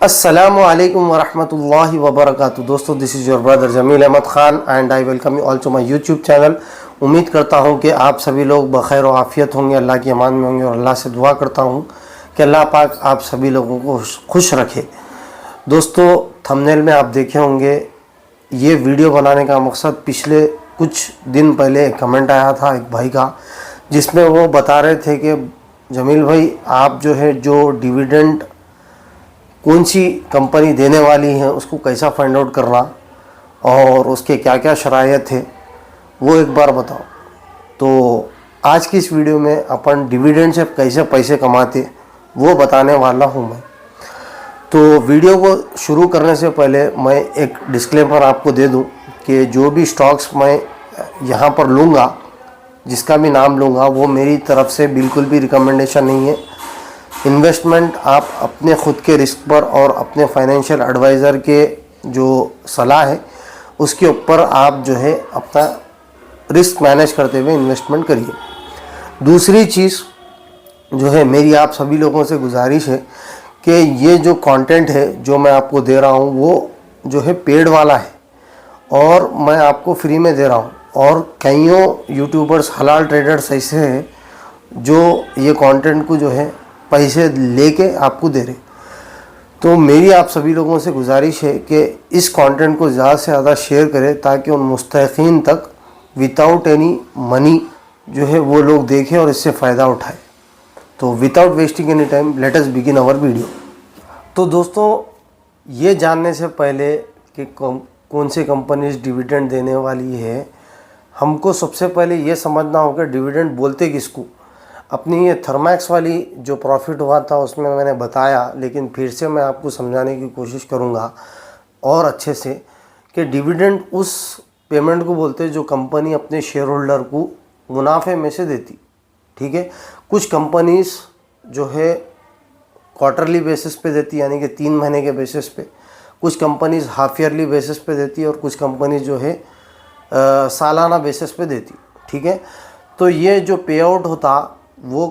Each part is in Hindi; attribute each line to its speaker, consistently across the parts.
Speaker 1: अस्सलामु अलैकुम वरहमतुल्लाहि वबरकातुहू। दोस्तों, this is your brother Jameel Ahmed Khan and I welcome you all to my YouTube channel. उम्मीद करता हूँ कि आप सभी लोग बखैर व आफ़ियत होंगे, अल्लाह की अमान में होंगे और अल्लाह से दुआ करता हूँ कि अल्लाह पाक आप सभी लोगों को खुश रखे। दोस्तों, थंबनेल में आप देखे होंगे, ये वीडियो बनाने का मकसद पिछले कुछ दिन पहले एक कमेंट आया था एक भाई का, जिसमें वो बता रहे थे कि जमील भाई, आप जो डिविडेंड कौन सी कंपनी देने वाली है उसको कैसा फाइंड आउट करना और उसके क्या क्या शरायत है वो एक बार बताओ। तो आज की इस वीडियो में अपन डिविडेंड से कैसे पैसे कमाते वो बताने वाला हूँ मैं। तो वीडियो को शुरू करने से पहले मैं एक डिस्क्लेमर आपको दे दूँ कि जो भी स्टॉक्स मैं यहाँ पर लूँगा, जिसका भी नाम लूँगा, वो मेरी तरफ से बिल्कुल भी रिकमेंडेशन नहीं है। इन्वेस्टमेंट आप अपने ख़ुद के रिस्क पर और अपने फाइनेंशियल एडवाइज़र के जो सलाह है उसके ऊपर आप अपना रिस्क मैनेज करते हुए इन्वेस्टमेंट करिए। दूसरी चीज़ मेरी आप सभी लोगों से गुजारिश है कि ये जो कंटेंट है जो मैं आपको दे रहा हूँ वो पेड वाला है और मैं आपको फ्री में दे रहा हूँ। और कईयों यूट्यूबर्स, हलाल ट्रेडर्स ऐसे हैं जो ये कंटेंट को पैसे लेके आपको दे रहे। तो मेरी आप सभी लोगों से गुजारिश है कि इस कंटेंट को ज़्यादा से ज़्यादा शेयर करें ताकि उन मुस्तहिक़ीन तक विदाउट एनी मनी वो लोग देखें और इससे फ़ायदा उठाएं। तो without wasting any time let us begin our video. तो दोस्तों, ये जानने से पहले कि कौन सी कंपनीज डिविडेंड देने वाली है, हमको सबसे पहले ये समझना होगा डिविडेंड बोलते किसको। अपनी ये थर्मैक्स वाली जो प्रॉफिट हुआ था उसमें मैंने बताया, लेकिन फिर से मैं आपको समझाने की कोशिश करूँगा और अच्छे से कि डिविडेंड उस पेमेंट को बोलते हैं जो कंपनी अपने शेयर होल्डर को मुनाफे में से देती। ठीक है, कुछ कंपनीज क्वार्टरली बेसिस पे देती, यानी कि 3 महीने के बेसिस पे। कुछ कंपनीज हाफ ईयरली बेसिस पे देती और कुछ कंपनीज सालाना बेसिस पे देती। ठीक है, तो ये जो पे आउट होता वो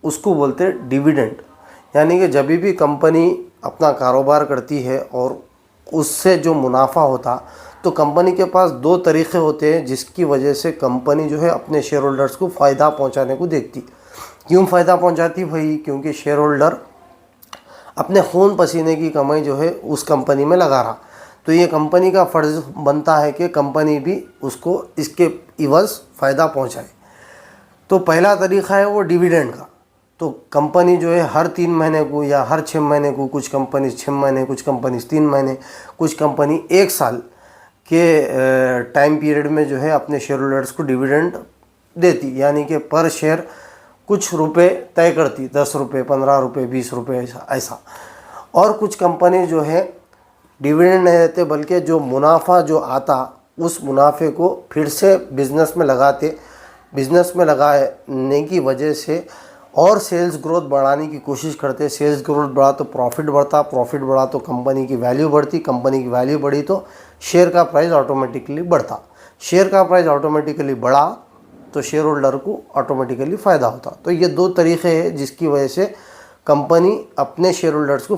Speaker 1: उसको बोलते हैं डिविडेंड। यानी कि जब भी कंपनी अपना कारोबार करती है और उससे जो मुनाफा होता, तो कंपनी के पास 2 तरीक़े होते हैं जिसकी वजह से कंपनी अपने शेयर होल्डर्स को फ़ायदा पहुंचाने को देखती। क्यों फ़ायदा पहुंचाती भाई? क्योंकि शेयर होल्डर अपने खून पसीने की कमाई उस कंपनी में लगा रहा, तो ये कंपनी का फ़र्ज़ बनता है कि कंपनी भी उसको इसके इवज़ फ़ायदा पहुँचाए। तो पहला तरीक़ा है वो डिविडेंड का। तो कंपनी हर 3 महीने को या हर 6 महीने को, कुछ कंपनी 6 महीने, कुछ कंपनी 3 महीने, कुछ कंपनी 1 साल के टाइम पीरियड में अपने शेयर होल्डर्स को डिविडेंड देती। यानी कि पर शेयर कुछ रुपए तय करती, 10 रुपये, 15 रुपये, 20 रुपये, ऐसा। और कुछ कंपनी डिविडेंड नहीं देते, बल्कि जो मुनाफा आता उस मुनाफे को फिर से बिज़नेस में लगाते। बिज़नेस में लगाने की वजह से और सेल्स ग्रोथ बढ़ाने की कोशिश करते। सेल्स ग्रोथ बढ़ा तो प्रॉफिट बढ़ता, प्रॉफिट बढ़ा तो कंपनी की वैल्यू बढ़ती, कंपनी की वैल्यू बढ़ी तो शेयर का प्राइस ऑटोमेटिकली बढ़ता। शेयर का प्राइस ऑटोमेटिकली बढ़ा तो शेयर होल्डर को ऑटोमेटिकली फ़ायदा होता। तो ये 2 तरीक़े हैं जिसकी वजह से कंपनी अपने शेयर होल्डर्स को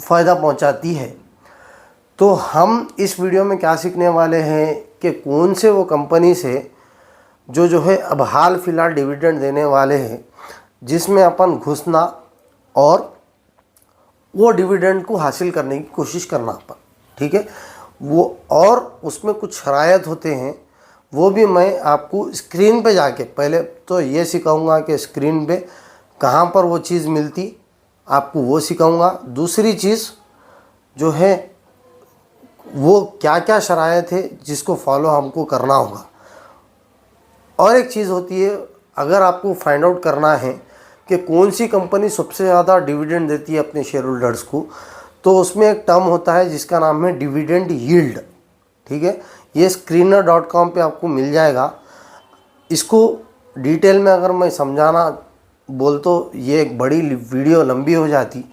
Speaker 1: फ़ायदा पहुंचाती है। तो हम इस वीडियो में क्या सीखने वाले हैं कि कौन से वो कंपनी से जो अब हाल फिलहाल डिविडेंड देने वाले हैं, जिसमें अपन घुसना और वो डिविडेंड को हासिल करने की कोशिश करना अपन। ठीक है, वो और उसमें कुछ शरायत होते हैं, वो भी मैं आपको स्क्रीन पे जाके पहले तो ये सिखाऊंगा कि स्क्रीन पे कहाँ पर वो चीज़ मिलती, आपको वो सिखाऊंगा। दूसरी चीज़ वो क्या क्या शरायत है जिसको फॉलो हमको करना होगा। और एक चीज़ होती है, अगर आपको फाइंड आउट करना है कि कौन सी कंपनी सबसे ज़्यादा डिविडेंड देती है अपने शेयर होल्डर्स को, तो उसमें एक टर्म होता है जिसका नाम है डिविडेंड यील्ड। ठीक है, ये screener.com पे आपको मिल जाएगा। इसको डिटेल में अगर मैं समझाना बोल तो ये एक बड़ी वीडियो लंबी हो जाती।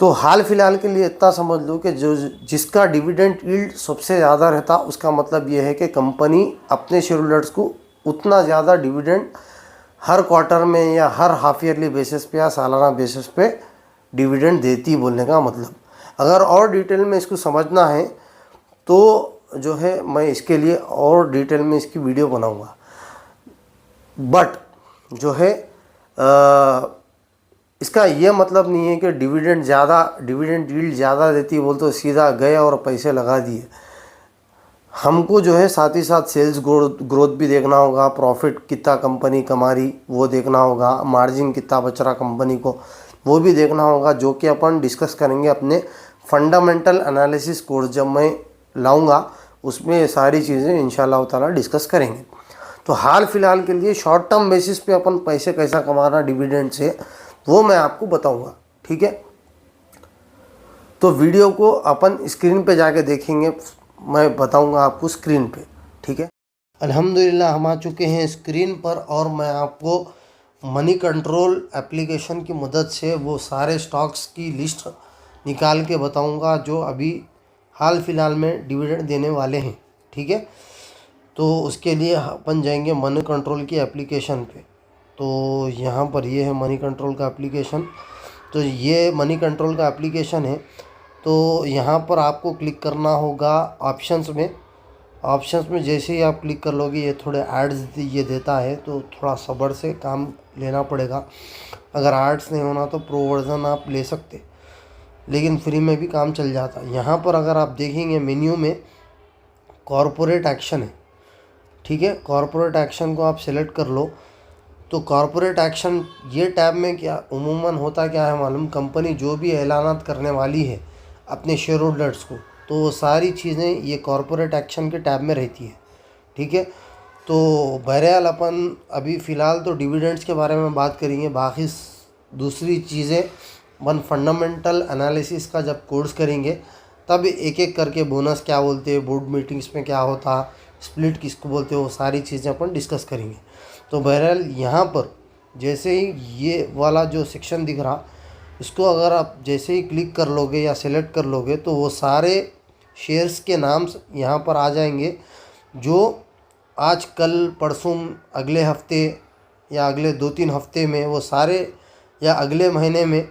Speaker 1: तो हाल फिलहाल के लिए इतना समझ लो कि जिसका डिविडेंड यील्ड सबसे ज़्यादा रहता, उसका मतलब ये है कि कंपनी अपने शेयर होल्डर्स को उतना ज़्यादा डिविडेंड हर क्वार्टर में या हर हाफ ईयरली बेसिस पे या सालाना बेसिस पे डिविडेंड देती, बोलने का मतलब। अगर और डिटेल में इसको समझना है तो जो है मैं इसके लिए और डिटेल में इसकी वीडियो बनाऊंगा। बट जो है इसका ये मतलब नहीं है कि डिविडेंड यील्ड ज़्यादा देती है बोल तो सीधा गए और पैसे लगा दिए। हमको जो है साथ ही साथ सेल्स ग्रोथ भी देखना होगा, प्रॉफिट कितना कंपनी कमा रही वो देखना होगा, मार्जिन कितना बच रहा कंपनी को वो भी देखना होगा, जो कि अपन डिस्कस करेंगे अपने फंडामेंटल एनालिसिस कोर्स जब मैं लाऊंगा, उसमें ये सारी चीज़ें इंशाल्लाह ताला डिस्कस करेंगे। तो हाल फिलहाल के लिए शॉर्ट टर्म बेसिस पे अपन पैसे कैसा कमाना डिविडेंड से वो मैं आपको बताऊंगा, ठीक है। तो वीडियो को अपन स्क्रीन पे जाके देखेंगे, मैं बताऊंगा आपको स्क्रीन पे, ठीक है। अल्हम्दुलिल्लाह हम आ चुके हैं स्क्रीन पर और मैं आपको मनी कंट्रोल एप्लीकेशन की मदद से वो सारे स्टॉक्स की लिस्ट निकाल के बताऊंगा जो अभी हाल फिलहाल में डिविडेंड देने वाले हैं, ठीक है। तो उसके लिए अपन जाएंगे मनी कंट्रोल की एप्लीकेशन पे। तो यहाँ पर ये है मनी कंट्रोल का एप्लीकेशन। तो ये मनी कंट्रोल का एप्लीकेशन है। तो यहाँ पर आपको क्लिक करना होगा ऑप्शंस में जैसे ही आप क्लिक कर लोगे ये थोड़े एड्स ये देता है, तो थोड़ा सब्र से काम लेना पड़ेगा। अगर एड्स नहीं होना तो प्रो वर्जन आप ले सकते, लेकिन फ्री में भी काम चल जाता है। यहाँ पर अगर आप देखेंगे मेन्यू में कॉरपोरेट एक्शन है, ठीक है। कॉरपोरेट एक्शन को आप सिलेक्ट कर लो। तो कॉरपोरेट एक्शन ये टैब में क्या उमूमन होता क्या है मालूम, कंपनी जो भी ऐलानात करने वाली है अपने शेयर होल्डर्स को, तो वो सारी चीज़ें ये कॉरपोरेट एक्शन के टैब में रहती है, ठीक है। तो बहरहाल अपन अभी फ़िलहाल तो डिविडेंड्स के बारे में बात करेंगे, बाकी दूसरी चीज़ें वन फंडामेंटल एनालिसिस का जब कोर्स करेंगे तब एक एक करके बोनस क्या बोलते हैं, बोर्ड मीटिंग्स में क्या होता, स्प्लिट किसको बोलते हैं, वो सारी चीज़ें अपन डिस्कस करेंगे। तो बहरहाल यहाँ पर जैसे ही ये वाला जो सेक्शन दिख रहा, इसको अगर आप जैसे ही क्लिक कर लोगे या सेलेक्ट कर लोगे तो वो सारे शेयर्स के नाम यहाँ पर आ जाएंगे जो आज कल परसों अगले हफ्ते या अगले 2-3 हफ्ते में वो सारे या अगले महीने में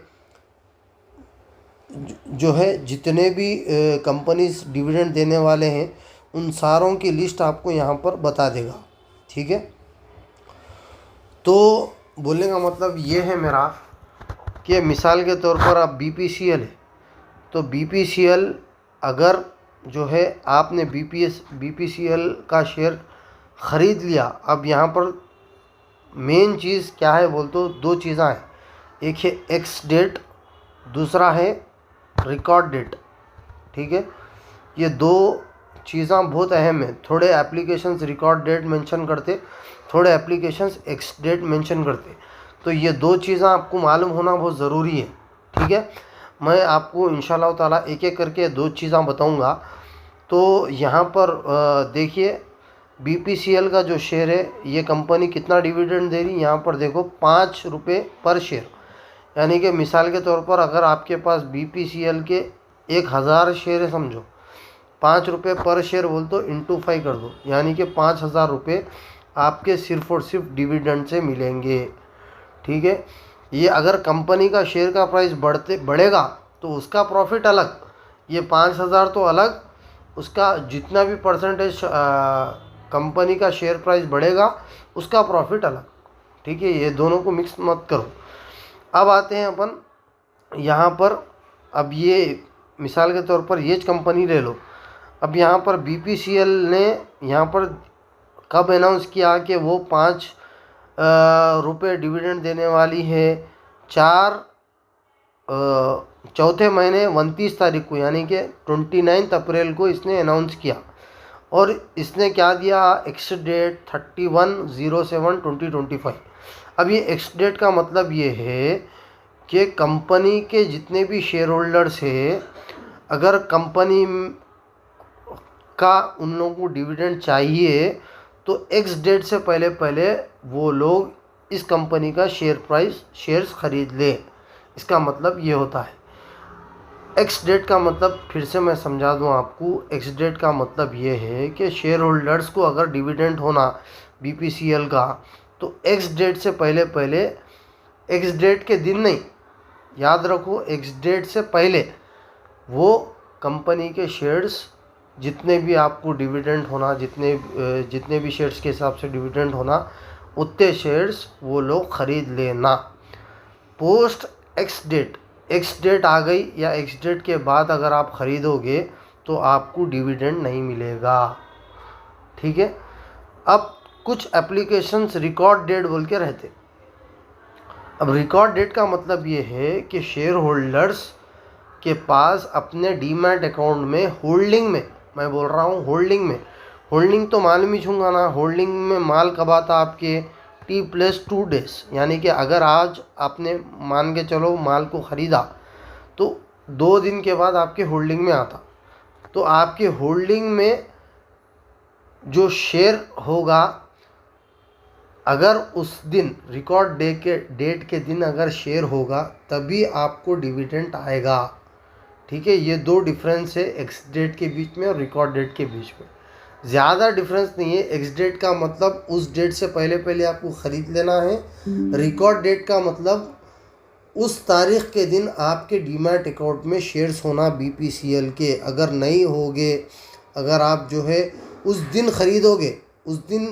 Speaker 1: जो है जितने भी कंपनीज डिविडेंड देने वाले हैं उन सारों की लिस्ट आपको यहाँ पर बता देगा, ठीक है। तो बोलने का मतलब ये है मेरा कि मिसाल के तौर पर आप BPCL है, तो BPCL अगर जो है आपने BPCL का शेयर ख़रीद लिया, अब यहाँ पर मेन चीज़ क्या है बोल तो 2 चीज़ें हैं, एक है एक्स डेट, दूसरा है रिकॉर्ड डेट, ठीक है। ये 2 चीज़ें बहुत अहम है। थोड़े एप्लीकेशंस रिकॉर्ड डेट मेंशन करते, थोड़े एप्लीकेशंस एक्स डेट मेंशन करते, तो ये 2 चीज़ें आपको मालूम होना बहुत ज़रूरी है, ठीक है। मैं आपको इंशाल्लाह ताला एक एक करके 2 चीज़ें बताऊंगा। तो यहाँ पर देखिए BPCL का जो शेयर है ये कंपनी कितना डिविडेंड दे रही, यहाँ पर देखो 5 रुपये पर शेयर, यानी कि मिसाल के तौर पर अगर आपके पास BPCL के 1000 शेयर है समझो, 5 रुपये पर शेयर बोल तो इंटू 5 कर दो, यानी कि 5000 रुपये आपके सिर्फ और सिर्फ डिविडेंड से मिलेंगे, ठीक है। ये अगर कंपनी का शेयर का प्राइस बढ़ेगा तो उसका प्रॉफिट अलग, ये 5000 तो अलग, उसका जितना भी परसेंटेज कंपनी का शेयर प्राइस बढ़ेगा उसका प्रॉफिट अलग, ठीक है। ये दोनों को मिक्स मत करो। अब आते हैं अपन यहाँ पर, अब ये मिसाल के तौर पर ये कंपनी ले लो। अब यहाँ पर BPCL ने यहाँ पर कब अनाउंस किया कि वो 5 रुपये डिविडेंड देने वाली है, चौथे महीने 29 तारीख को, यानी कि 29 अप्रैल को इसने अनाउंस किया। और इसने क्या दिया, एक्स डेट 31/07/2025। अब ये एक्स डेट का मतलब ये है कि कंपनी के जितने भी शेयर होल्डर्स है, अगर कंपनी का उन लोगों को डिविडेंड चाहिए तो एक्स डेट से पहले वो लोग इस कंपनी का शेयर्स खरीद ले। इसका मतलब ये होता है। एक्स डेट का मतलब फिर से मैं समझा दूं आपको, एक्स डेट का मतलब ये है कि शेयर होल्डर्स को अगर डिविडेंड होना BPCL का, तो एक्स डेट से पहले पहले, एक्स डेट के दिन नहीं, याद रखो, एक्स डेट से पहले वो कंपनी के शेयर्स जितने भी आपको डिविडेंड होना, जितने भी शेयर्स के हिसाब से डिविडेंड होना, उतने शेयर्स वो लोग ख़रीद लेना। पोस्ट एक्स डेट आ गई या एक्स डेट के बाद अगर आप ख़रीदोगे तो आपको डिविडेंड नहीं मिलेगा। ठीक है। अब कुछ एप्लीकेशंस रिकॉर्ड डेट बोल के रहते। अब रिकॉर्ड डेट का मतलब ये है कि शेयर होल्डर्स के पास अपने डीमैट अकाउंट में होल्डिंग में, मैं बोल रहा हूँ होल्डिंग में, होल्डिंग तो मालूम ही छूँगा ना, होल्डिंग में माल कब आता आपके T+2 डेज, यानी कि अगर आज आपने मान के चलो माल को ख़रीदा तो 2 दिन के बाद आपके होल्डिंग में आता। तो आपके होल्डिंग में जो शेयर होगा, अगर उस दिन रिकॉर्ड डेट के दिन अगर शेयर होगा तभी आपको डिविडेंड आएगा। ठीक है। ये 2 डिफरेंस है एक्स डेट के बीच में और रिकॉर्ड डेट के बीच में। ज़्यादा डिफरेंस नहीं है। एक्स डेट का मतलब उस डेट से पहले पहले आपको ख़रीद लेना है। रिकॉर्ड डेट का मतलब उस तारीख़ के दिन आपके डीमैट अकाउंट में शेयर्स होना BPCL के। अगर नहीं होगे, अगर आप जो है उस दिन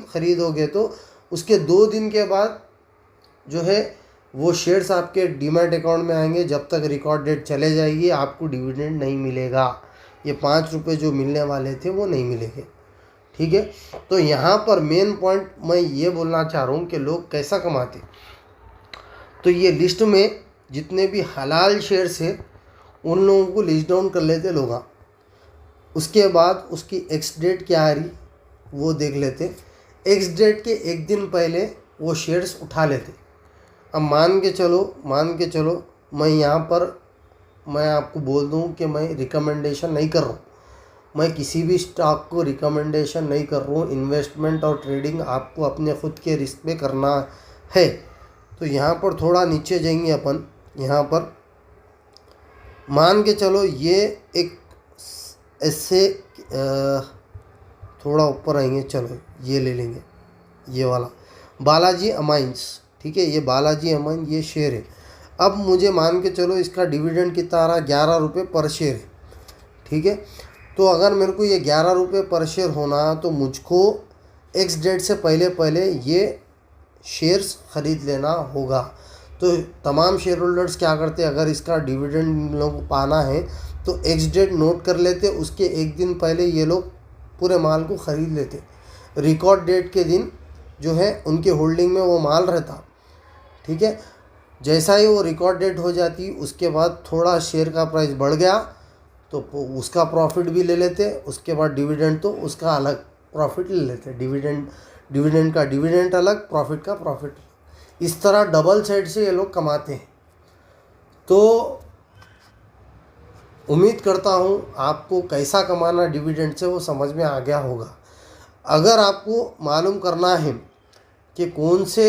Speaker 1: ख़रीदोगे तो उसके 2 दिन के बाद जो है वो शेयर्स आपके डीमैट अकाउंट में आएंगे। जब तक रिकॉर्ड डेट चले जाएगी आपको डिविडेंड नहीं मिलेगा। ये 5 रुपये जो मिलने वाले थे वो नहीं मिलेंगे। ठीक है। तो यहाँ पर मेन पॉइंट मैं ये बोलना चाह रहा हूँ कि लोग कैसा कमाते। तो ये लिस्ट में जितने भी हलाल शेयर्स है उन लोगों को लिस्ट डाउन कर लेते लोग। उसके बाद उसकी एक्स डेट क्या आ रही वो देख लेते। एक्स डेट के 1 दिन पहले वो शेयर्स उठा लेते। अब मान के चलो मैं यहाँ पर मैं आपको बोल दूँ कि मैं रिकमेंडेशन नहीं कर रहा हूँ, मैं किसी भी स्टॉक को रिकमेंडेशन नहीं कर रहा हूँ। इन्वेस्टमेंट और ट्रेडिंग आपको अपने ख़ुद के रिस्क पे करना है। तो यहाँ पर थोड़ा नीचे जाएंगे अपन। यहाँ पर मान के चलो ये एक ऐसे थोड़ा ऊपर आएंगे, चलो ये ले लेंगे, ये वाला बालाजी अमाइंस। ठीक है। ये बालाजी अमाइंस ये शेयर है। अब मुझे मान के चलो इसका डिविडेंड कितना आ रहा, 11 रुपये पर शेयर है। ठीक है। तो अगर मेरे को ये 11 रुपये पर शेयर होना तो मुझको एक्स डेट से पहले पहले ये शेयर्स ख़रीद लेना होगा। तो तमाम शेयर होल्डर्स क्या करते हैं, अगर इसका डिविडेंड लोग को पाना है तो एक्स डेट नोट कर लेते, उसके 1 दिन पहले ये लोग पूरे माल को ख़रीद लेते। रिकॉर्ड डेट के दिन जो है उनके होल्डिंग में वो माल रहता। ठीक है। जैसा ही वो रिकॉर्ड डेट हो जाती उसके बाद थोड़ा शेयर का प्राइस बढ़ गया तो उसका प्रॉफिट भी ले लेते। उसके बाद डिविडेंड तो उसका अलग प्रॉफिट ले लेते। डिविडेंड का डिविडेंड अलग, प्रॉफिट का प्रॉफिट। इस तरह डबल साइड से ये लोग कमाते हैं। तो उम्मीद करता हूँ आपको कैसा कमाना डिविडेंड से वो समझ में आ गया होगा। अगर आपको मालूम करना है कि कौन से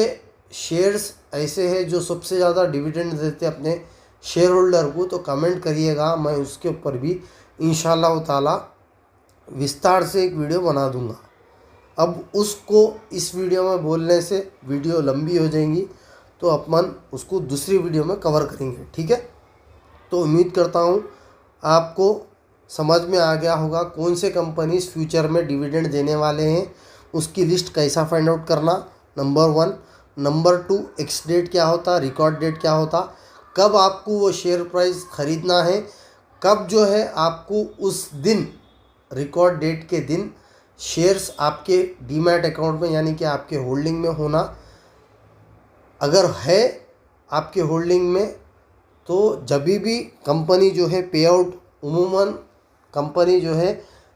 Speaker 1: शेयर्स ऐसे हैं जो सबसे ज़्यादा डिविडेंड देते अपने शेयर होल्डर को, तो कमेंट करिएगा, मैं उसके ऊपर भी इंशाल्लाह ताला विस्तार से एक वीडियो बना दूंगा। अब उसको इस वीडियो में बोलने से वीडियो लंबी हो जाएंगी तो अपन उसको दूसरी वीडियो में कवर करेंगे। ठीक है। तो उम्मीद करता हूँ आपको समझ में आ गया होगा कौन से कंपनीज फ्यूचर में डिविडेंड देने वाले हैं, उसकी लिस्ट कैसा फाइंड आउट करना, नंबर 1। नंबर 2, एक्स डेट क्या होता, रिकॉर्ड डेट क्या होता, कब आपको वो शेयर प्राइस ख़रीदना है, कब जो है आपको उस दिन रिकॉर्ड डेट के दिन शेयर्स आपके डीमैट अकाउंट में यानी कि आपके होल्डिंग में होना। अगर है आपके होल्डिंग में तो जब भी कंपनी जो है पे आउट, उमूमन कंपनी जो है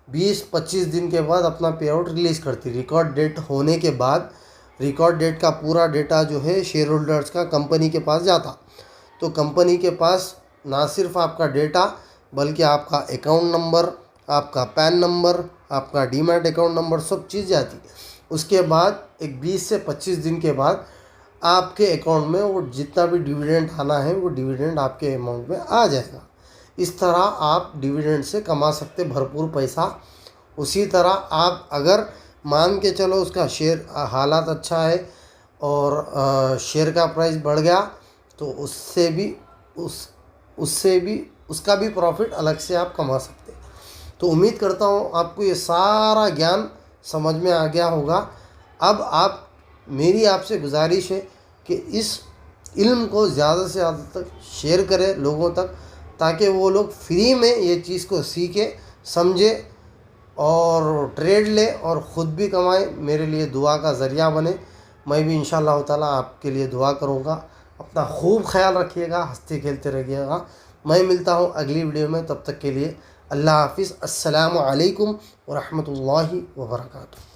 Speaker 1: 20-25 दिन के बाद अपना पे आउट रिलीज़ करती। रिकॉर्ड डेट होने के बाद रिकॉर्ड डेट का पूरा डेटा जो है शेयर होल्डर्स का कंपनी के पास जाता। तो कंपनी के पास ना सिर्फ आपका डेटा बल्कि आपका अकाउंट नंबर, आपका पैन नंबर, आपका डीमैट अकाउंट नंबर, सब चीज़ जाती। उसके बाद एक 20 से 25 दिन के बाद आपके अकाउंट में वो जितना भी डिविडेंड आना है वो डिविडेंड आपके अमाउंट में आ जाएगा। इस तरह आप डिविडेंड से कमा सकते भरपूर पैसा। उसी तरह आप अगर मान के चलो उसका शेयर हालात अच्छा है और शेयर का प्राइस बढ़ गया तो उसका भी प्रॉफिट अलग से आप कमा सकते हैं। तो उम्मीद करता हूँ आपको ये सारा ज्ञान समझ में आ गया होगा। अब मेरी आपसे गुजारिश है कि इस इल्म को ज़्यादा से ज़्यादा तक शेयर करें लोगों तक, ताकि वो लोग फ्री में ये चीज़ को सीखें, समझें और ट्रेड ले और ख़ुद भी कमाएं, मेरे लिए दुआ का ज़रिया बने। मैं भी इंशाअल्लाह ताला आपके लिए दुआ करूँगा। अपना खूब ख्याल रखिएगा, हंसते खेलते रहिएगा। मैं मिलता हूँ अगली वीडियो में, तब तक के लिए अल्लाह हाफिज़। अस्सलामु अलैकुम व रहमतुल्लाहि व बरकातुहू।